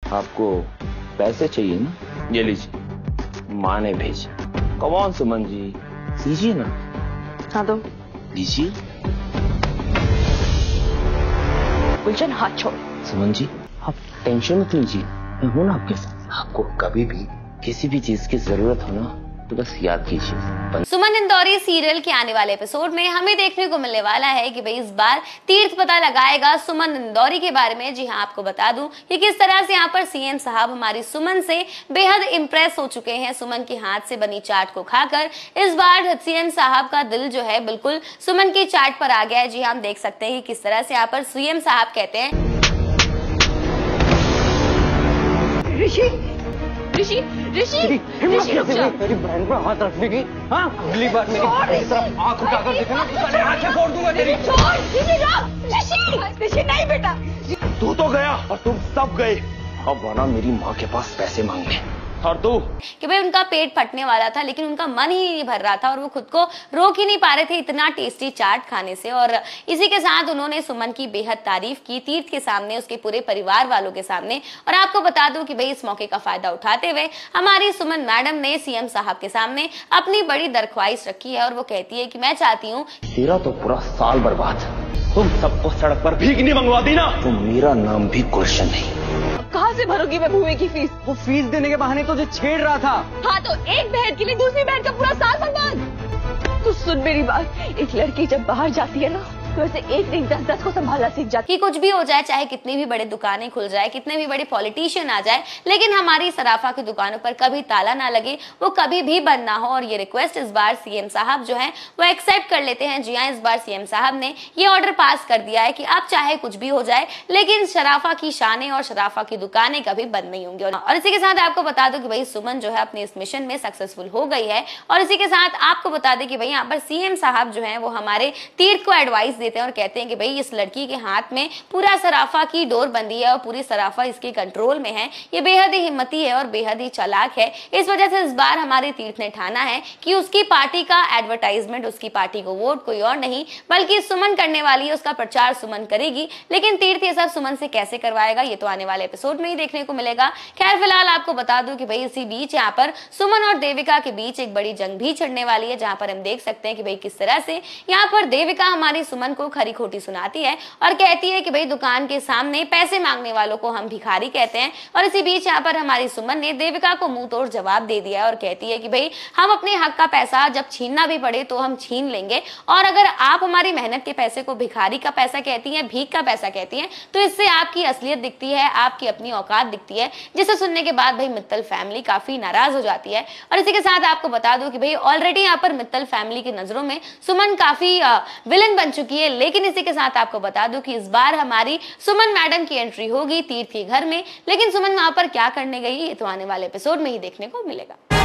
आपको पैसे चाहिए ना? ये लीजिए, माँ ने भेजे। कम ऑन सुमन जी, लीजिए ना। हाँ दो। लीजिए। गुलशन हाथ छोड़। सुमन जी आप टेंशन मत लीजिए, मैं हूं ना आपके साथ। आपको कभी भी किसी भी चीज की जरूरत हो ना तो बस याद कीजिए। सुमन इंदौरी सीरियल के आने वाले एपिसोड में हमें देखने को मिलने वाला है कि भाई इस बार तीर्थ पता लगाएगा सुमन इंदौरी के बारे में। जी हाँ, आपको बता दूं कि किस तरह से यहाँ पर सीएम साहब हमारी सुमन से बेहद इंप्रेस हो चुके हैं सुमन के हाथ से बनी चाट को खाकर। इस बार सीएम साहब का दिल जो है बिल्कुल सुमन की चाट पर आ गया है। जी हाँ, हम देख सकते हैं कि किस तरह से यहाँ पर सीएम साहब कहते हैं, ऋषि ऋषि ऋषि ऋषि रुक जा। मेरी बहन पर हाथ रखने की, हाँ? अगली बार मेरी तरफ आंख उठाकर देखना तो पहले आंखें फोड़ दूंगा तेरी। ऋषि नहीं बेटा। तू तो गया और तुम सब गए। अब आना मेरी माँ के पास पैसे मांगने। और तू कि भाई उनका पेट फटने वाला था लेकिन उनका मन ही नहीं भर रहा था और वो खुद को रोक ही नहीं पा रहे थे इतना टेस्टी चाट खाने से। और इसी के साथ उन्होंने सुमन की बेहद तारीफ की तीर्थ के सामने, उसके पूरे परिवार वालों के सामने। और आपको बता दूं कि भाई इस मौके का फायदा उठाते हुए हमारी सुमन मैडम ने सीएम साहब के सामने अपनी बड़ी दरख्वास्त रखी है और वो कहती है कि मैं चाहती हूँ तेरा तो पूरा साल बर्बाद। तुम सबको सड़क पर भीख नहीं मंगवा दी ना तो मेरा नाम भी गुलशन नहीं। कहाँ से भरोगी मैं भूए की फीस? वो फीस देने के बहाने तो जो छेड़ रहा था। हाँ तो एक बहन के लिए दूसरी बहन का पूरा साल बर्बाद। तू सुन मेरी बात, एक लड़की जब बाहर जाती है ना तो ऐसे एक नहीं 10-10 को संभालना सीख जाती। कि कुछ भी हो जाए, चाहे कितनी भी बड़े दुकानें खुल जाए, कितने भी बड़े पॉलिटिशियन आ जाए, लेकिन हमारी सराफा की दुकानों पर कभी ताला ना लगे, वो कभी भी बंद ना हो। और ये रिक्वेस्ट इस बार सीएम साहब जो है वो एक्सेप्ट कर लेते हैं। जी हाँ, इस बार सीएम साहब ने ये ऑर्डर पास कर दिया है कि आप चाहे कुछ भी हो जाए लेकिन शराफा की शानें और शराफा की दुकानें कभी बंद नहीं होंगी। और इसी के साथ आपको बता दो कि भाई सुमन जो है अपने इस मिशन में सक्सेसफुल हो गई है। और इसी के साथ आपको बता दें कि भाई यहाँ पर सीएम साहब जो है वो हमारे तीर्थ को एडवाइस देते हैं और कहते हैं कि भाई इस लड़की के हाथ में पूरा सराफा की डोर बंदी है और पूरी सराफा इसके कंट्रोल में है। ये बेहद ही हिम्मती है और बेहद ही चालाक है। इस वजह से इस बार हमारे तीर्थ ने ठाना है कि उसकी पार्टी का एडवर्टाइजमेंट, उसकी पार्टी को वोट कोई और नहीं बल्कि सुमन करने वाली है, उसका प्रचार सुमन करेगी। लेकिन तीर्थ ये सब सुमन से कैसे करवाएगा ये तो आने वाले एपिसोड में ही देखने को मिलेगा। खैर फिलहाल आपको बता दूं कि भाई इसी बीच यहाँ पर सुमन और देविका के बीच एक बड़ी जंग भी छिड़ने वाली है, जहां पर हम देख सकते हैं कि भाई किस तरह से यहाँ पर देविका हमारी सुमन को खरी खोटी सुनाती है और कहती है कि भाई दुकान के सामने पैसे मांगने वालों को हम भिखारी कहते हैं। और इसी बीच यहाँ पर हमारी सुमन ने देविका को मुंह तोड़ जवाब दे दिया और कहती है कि भाई हम अपने हक का पैसा जब छीनना भी पड़े तो हम छीन लेंगे, और अगर आप हमारी मेहनत के पैसे को भिखारी का पैसा कहती हैं, भीख का पैसा कहती हैं, तो इससे आपकी असलियत दिखती है, आपकी अपनी औकात दिखती है। जिसे सुनने के बाद भाई मित्तल फैमिली काफी नाराज हो जाती है। और इसी के साथ आपको बता दूं कि भाई ऑलरेडी यहाँ पर मित्तल फैमिली की नजरों में सुमन काफी विलन बन चुकी है। लेकिन इसी के साथ आपको बता दूं कि इस बार हमारी सुमन मैडम की एंट्री होगी तीर्थ के घर में। लेकिन सुमन वहां पर क्या करने गई ये तो आने वाले एपिसोड में ही देखने को मिलेगा।